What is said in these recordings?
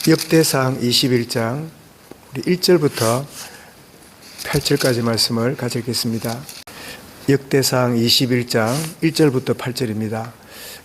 역대상 21장 1절부터 8절까지 말씀을 같이 읽겠습니다. 역대상 21장 1절부터 8절입니다.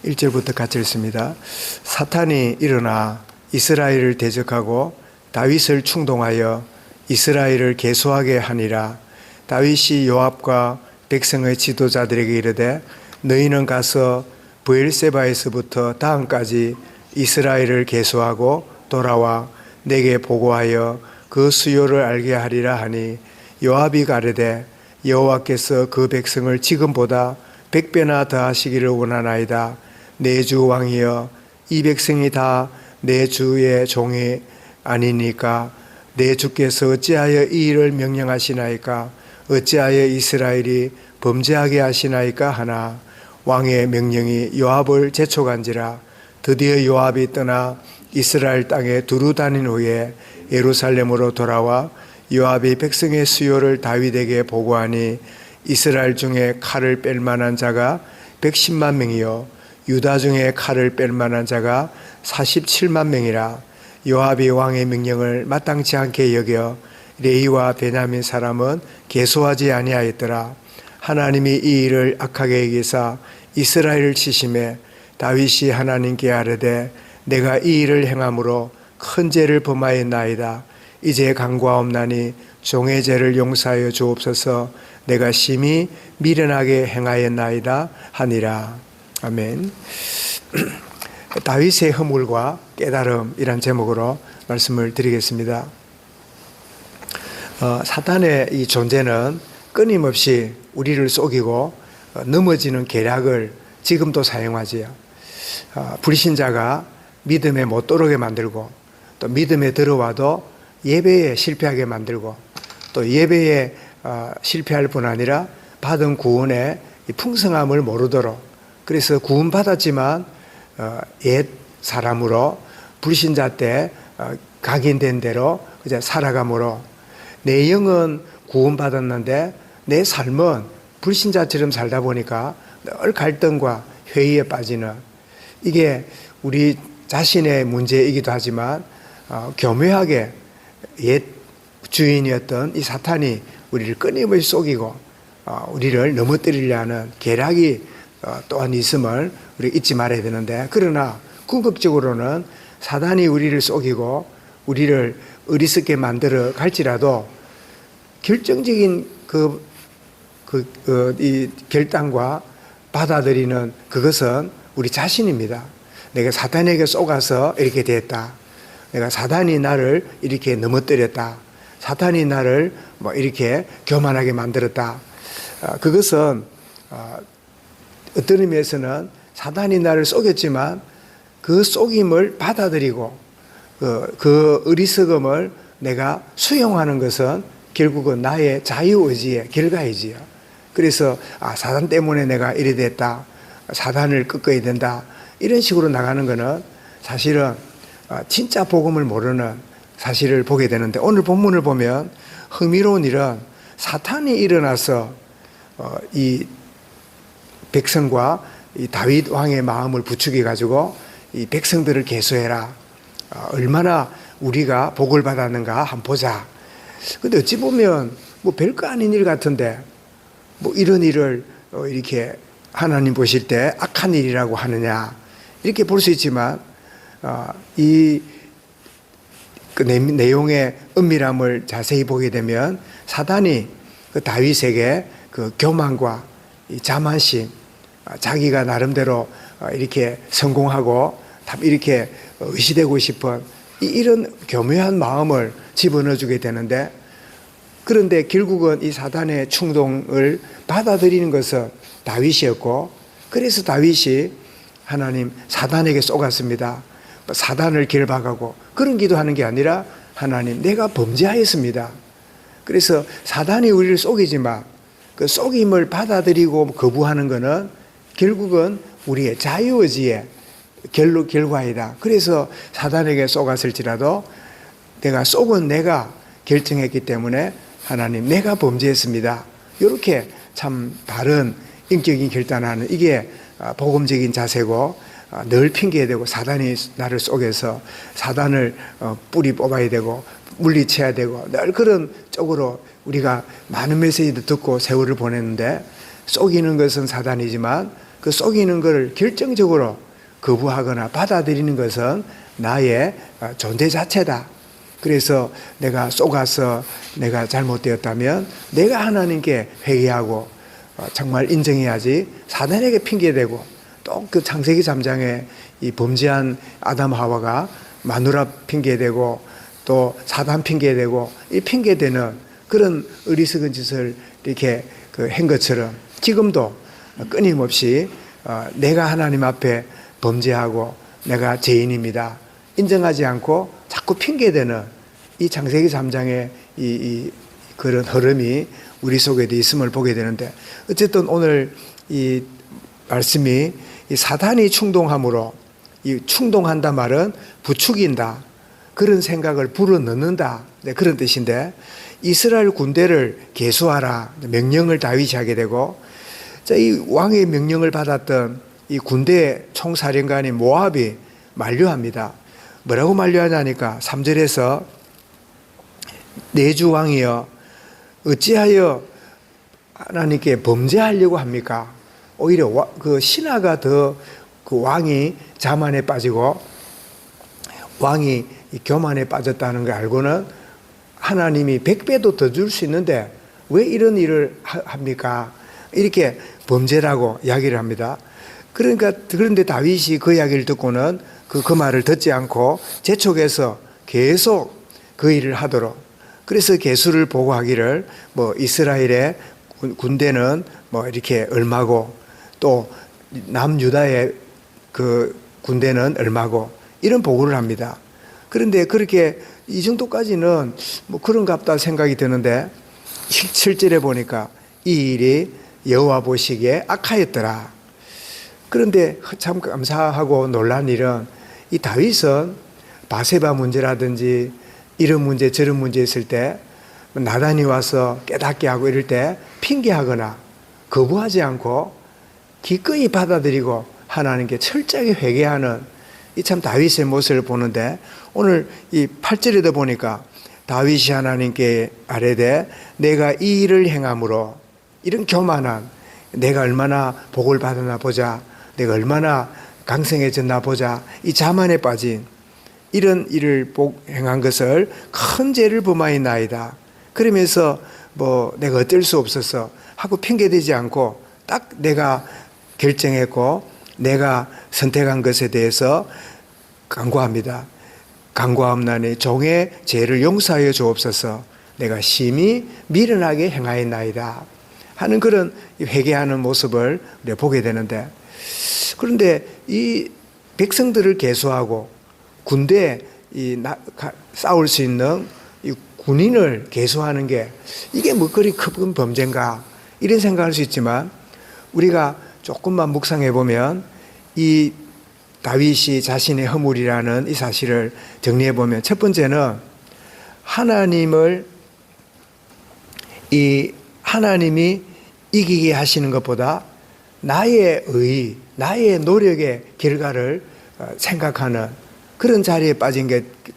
1절부터 같이 읽습니다. 사탄이 일어나 이스라엘을 대적하고 다윗을 충동하여 이스라엘을 계수하게 하니라. 다윗이 요압과 백성의 지도자들에게 이르되 너희는 가서 브엘세바에서부터 다한까지 이스라엘을 계수하고 돌아와 내게 보고하여 그 수요를 알게 하리라 하니 요압이 가르되 여호와께서 그 백성을 지금보다 100배나 더하시기를 원하나이다. 내 주 왕이여 이 백성이 다 내 주의 종이 아니니까 내 주께서 어찌하여 이 일을 명령하시나이까? 어찌하여 이스라엘이 범죄하게 하시나이까 하나 왕의 명령이 요압을 재촉한지라. 드디어 요압이 떠나 이스라엘 땅에 두루 다닌 후에 예루살렘으로 돌아와 요압이 백성의 수요를 다윗에게 보고하니 이스라엘 중에 칼을 뺄 만한 자가 110만 명이요 유다 중에 칼을 뺄 만한 자가 47만 명이라. 요압이 왕의 명령을 마땅치 않게 여겨 레위와 베냐민 사람은 계수하지 아니하였더라. 하나님이 이 일을 악하게 여기사 이스라엘을 치심해 다윗이 하나님께 아뢰되 내가 이 일을 행함으로 큰 죄를 범하였나이다. 이제 간과없나니 종의 죄를 용서하여 주옵소서. 내가 심히 미련하게 행하였나이다 하니라. 아멘. 다윗의 허물과 깨달음이란 제목으로 말씀을 드리겠습니다. 사탄의 이 존재는 끊임없이 우리를 속이고 넘어지는 계략을 지금도 사용하지요. 불신자가 믿음에 못 들어오게 만들고 또 믿음에 들어와도 예배에 실패하게 만들고 또 예배에 실패할 뿐 아니라 받은 구원의 풍성함을 모르도록, 그래서 구원 받았지만 옛 사람으로 불신자 때 각인된 대로 그저 살아감으로 내 영은 구원 받았는데 내 삶은 불신자처럼 살다 보니까 늘 갈등과 회의에 빠지는, 이게 우리 자신의 문제이기도 하지만 교묘하게 옛 주인이었던 이 사탄이 우리를 끊임없이 속이고 우리를 넘어뜨리려 하는 계략이 또한 있음을 우리 잊지 말아야 되는데, 그러나 궁극적으로는 사탄이 우리를 속이고 우리를 어리석게 만들어 갈지라도 결정적인 이 결단과 받아들이는 그것은 우리 자신입니다. 내가 사탄에게 속아서 이렇게 됐다. 내가 사탄이 나를 이렇게 넘어뜨렸다. 사탄이 나를 이렇게 교만하게 만들었다. 그것은 어떤 의미에서는 사탄이 나를 속였지만 그 속임을 받아들이고 그 어리석음을 내가 수용하는 것은 결국은 나의 자유의지의 결과이지요. 그래서 사탄 때문에 내가 이래 됐다, 사탄을 꺾어야 된다, 이런 식으로 나가는 것은 사실은 진짜 복음을 모르는 사실을 보게 되는데, 오늘 본문을 보면 흥미로운 일은 사탄이 일어나서 이 백성과 이 다윗 왕의 마음을 부추겨 가지고 이 백성들을 계수해라, 얼마나 우리가 복을 받았는가 한번 보자. 근데 어찌 보면 별거 아닌 일 같은데 이런 일을 이렇게 하나님 보실 때 악한 일이라고 하느냐, 이렇게 볼 수 있지만 이 내용의 은밀함을 자세히 보게 되면 사단이 다윗에게 교만과 이 자만심, 자기가 나름대로 이렇게 성공하고 이렇게 의시되고 싶은 이런 교묘한 마음을 집어넣어주게 되는데, 그런데 결국은 이 사단의 충동을 받아들이는 것은 다윗이었고, 그래서 다윗이 하나님 사단에게 속았습니다, 사단을 결박하고 그런 기도하는 게 아니라 하나님 내가 범죄하였습니다. 그래서 사단이 우리를 속이지만 그 속임을 받아들이고 거부하는 것은 결국은 우리의 자유의지의 결과이다. 그래서 사단에게 속았을지라도 내가 속은 내가 결정했기 때문에 하나님 내가 범죄했습니다, 이렇게 참 바른 인격인 결단하는, 이게 복음적인 자세고 늘 핑계대고 사단이 나를 속여서 사단을 뿌리 뽑아야 되고 물리쳐야 되고 늘 그런 쪽으로 우리가 많은 메시지도 듣고 세월을 보냈는데 속이는 것은 사단이지만 그 속이는 것을 결정적으로 거부하거나 받아들이는 것은 나의 존재 자체다. 그래서 내가 속아서 내가 잘못되었다면 내가 하나님께 회개하고 정말 인정해야지 사단에게 핑계대고 또 그 창세기 3장에 이 범죄한 아담 하와가 마누라 핑계대고 또 사단 핑계대고 이 핑계대는 그런 어리석은 짓을 이렇게 한 것처럼 지금도 끊임없이 내가 하나님 앞에 범죄하고 내가 죄인입니다 인정하지 않고 자꾸 핑계대는 이 창세기 3장의 이 그런 흐름이 우리 속에도 있음을 보게 되는데 어쨌든 오늘 이 말씀이 이 사단이 충동함으로 이 충동한다 말은 부추긴다 그런 생각을 불어넣는다 그런 뜻인데 이스라엘 군대를 계수하라 명령을 다윗이 하게 되고 이 왕의 명령을 받았던 이 군대 총사령관인 모압이 만류합니다. 뭐라고 만류하냐니까 3절에서 내주 왕이여 어찌하여 하나님께 범죄하려고 합니까? 오히려 그 신하가 더 그 왕이 자만에 빠지고 왕이 교만에 빠졌다는 걸 알고는 하나님이 100배도 더 줄 수 있는데 왜 이런 일을 합니까? 이렇게 범죄라고 이야기를 합니다. 그런데 다윗이 그 이야기를 듣고는 그 말을 듣지 않고 재촉해서 계속 그 일을 하도록 그래서 계수를 보고하기를 뭐 이스라엘의 군대는 뭐 이렇게 얼마고 또 남유다의 그 군대는 얼마고 이런 보고를 합니다. 그런데 그렇게 이 정도까지는 뭐 그런갑다 생각이 드는데 실제로 보니까 이 일이 여호와 보시기에 악하였더라. 그런데 참 감사하고 놀란 일은 이 다윗은 바세바 문제라든지 이런 문제 저런 문제 있을 때 나단이 와서 깨닫게 하고 이럴 때 핑계하거나 거부하지 않고 기꺼이 받아들이고 하나님께 철저하게 회개하는 이 참 다윗의 모습을 보는데 오늘 이 8절에도 보니까 다윗이 하나님께 아뢰되 내가 이 일을 행함으로 이런 교만한 내가 얼마나 복을 받았나 보자 내가 얼마나 강성해졌나 보자 이 자만에 빠진 이런 일을 행한 것을 큰 죄를 범하였나이다. 그러면서 뭐 내가 어쩔 수 없어서 하고 핑계대지 않고 딱 내가 결정했고 내가 선택한 것에 대해서 간구합니다. 간구함나니 종의 죄를 용서하여 주옵소서 내가 심히 미련하게 행하였나이다 하는 그런 회개하는 모습을 우리가 보게 되는데 그런데 이 백성들을 계수하고 군대에 싸울 수 있는 이 군인을 계수하는 게 이게 뭐 그리 큰 범죄인가 이런 생각할 수 있지만 우리가 조금만 묵상해 보면 이 다윗이 자신의 허물이라는 이 사실을 정리해 보면 첫 번째는 하나님이 이기게 하시는 것보다 나의 의, 나의 노력의 결과를 생각하는 그런 자리에 빠진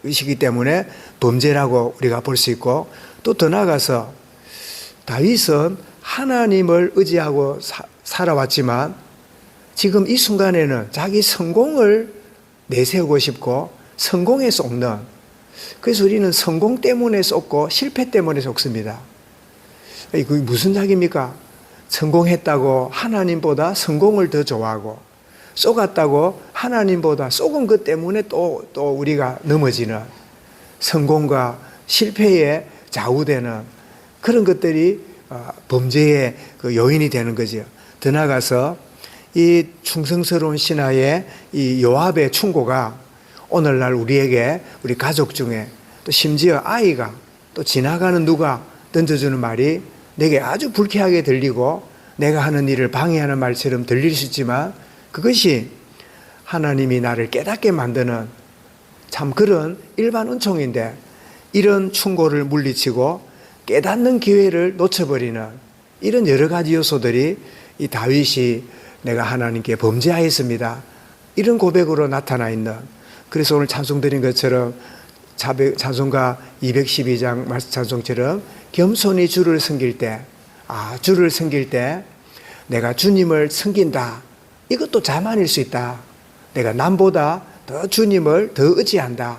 것이기 때문에 범죄라고 우리가 볼 수 있고 또 더 나아가서 다윗은 하나님을 의지하고 살아왔지만 지금 이 순간에는 자기 성공을 내세우고 싶고 성공에 쏟는 그래서 우리는 성공 때문에 쏟고 실패 때문에 쏟습니다. 이게 무슨 이야기입니까? 성공했다고 하나님보다 성공을 더 좋아하고 쏘갔다고 하나님보다 쏘은 것 때문에 또 우리가 넘어지는 성공과 실패에 좌우되는 그런 것들이 범죄의 그 요인이 되는 거죠. 더 나아가서 이 충성스러운 신하의 이 요압의 충고가 오늘날 우리에게 우리 가족 중에 또 심지어 아이가 또 지나가는 누가 던져주는 말이 내게 아주 불쾌하게 들리고 내가 하는 일을 방해하는 말처럼 들릴 수 있지만 그것이 하나님이 나를 깨닫게 만드는 참 그런 일반 은총인데 이런 충고를 물리치고 깨닫는 기회를 놓쳐버리는 이런 여러 가지 요소들이 이 다윗이 내가 하나님께 범죄하였습니다. 이런 고백으로 나타나 있는, 그래서 오늘 찬송 드린 것처럼 찬송가 212장 말씀 찬송처럼 겸손히 주를 섬길 때, 주를 섬길 때 내가 주님을 섬긴다. 이것도 자만일 수 있다. 내가 남보다 더 주님을 더 의지한다.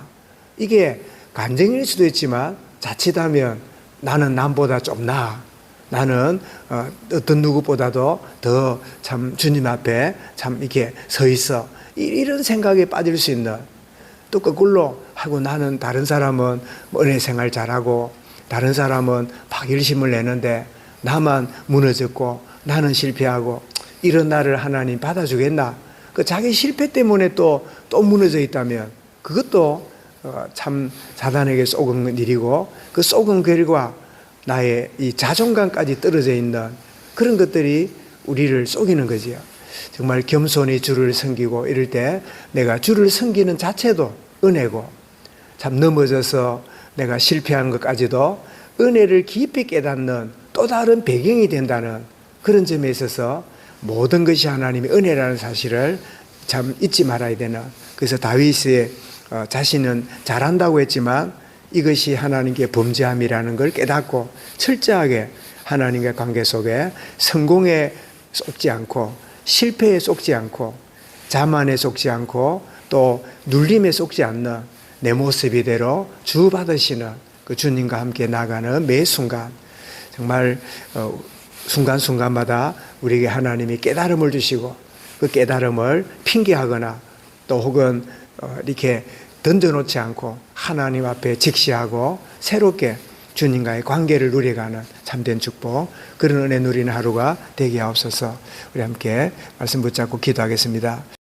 이게 간증일 수도 있지만 자칫하면 나는 남보다 좀 나아. 나는 어떤 누구보다도 더 참 주님 앞에 참 이렇게 서 있어. 이런 생각에 빠질 수 있는, 또 거꾸로 하고 나는 다른 사람은 은혜 생활 잘하고 다른 사람은 막 열심을 내는데 나만 무너졌고 나는 실패하고 이런 나를 하나님 받아주겠나? 그 자기 실패 때문에 또 무너져 있다면 그것도 참 사단에게 쏘은 일이고, 그 쏘은 결과 나의 이 자존감까지 떨어져 있는 그런 것들이 우리를 속이는 거지요. 정말 겸손히 주를 섬기고 이럴 때 내가 주를 섬기는 자체도 은혜고, 참 넘어져서 내가 실패한 것까지도 은혜를 깊이 깨닫는 또 다른 배경이 된다는 그런 점에 있어서 모든 것이 하나님의 은혜라는 사실을 참 잊지 말아야 되는, 그래서 다윗의 자신은 잘한다고 했지만 이것이 하나님께 범죄함이라는 걸 깨닫고 철저하게 하나님과의 관계 속에 성공에 속지 않고 실패에 속지 않고 자만에 속지 않고 또 눌림에 속지 않는 내 모습 이대로 주 받으시는 그 주님과 함께 나가는 매 순간, 정말 순간순간마다 우리에게 하나님이 깨달음을 주시고 그 깨달음을 핑계하거나 또 혹은 이렇게 던져놓지 않고 하나님 앞에 직시하고 새롭게 주님과의 관계를 누려가는 참된 축복, 그런 은혜 누리는 하루가 되게 하옵소서. 우리 함께 말씀 붙잡고 기도하겠습니다.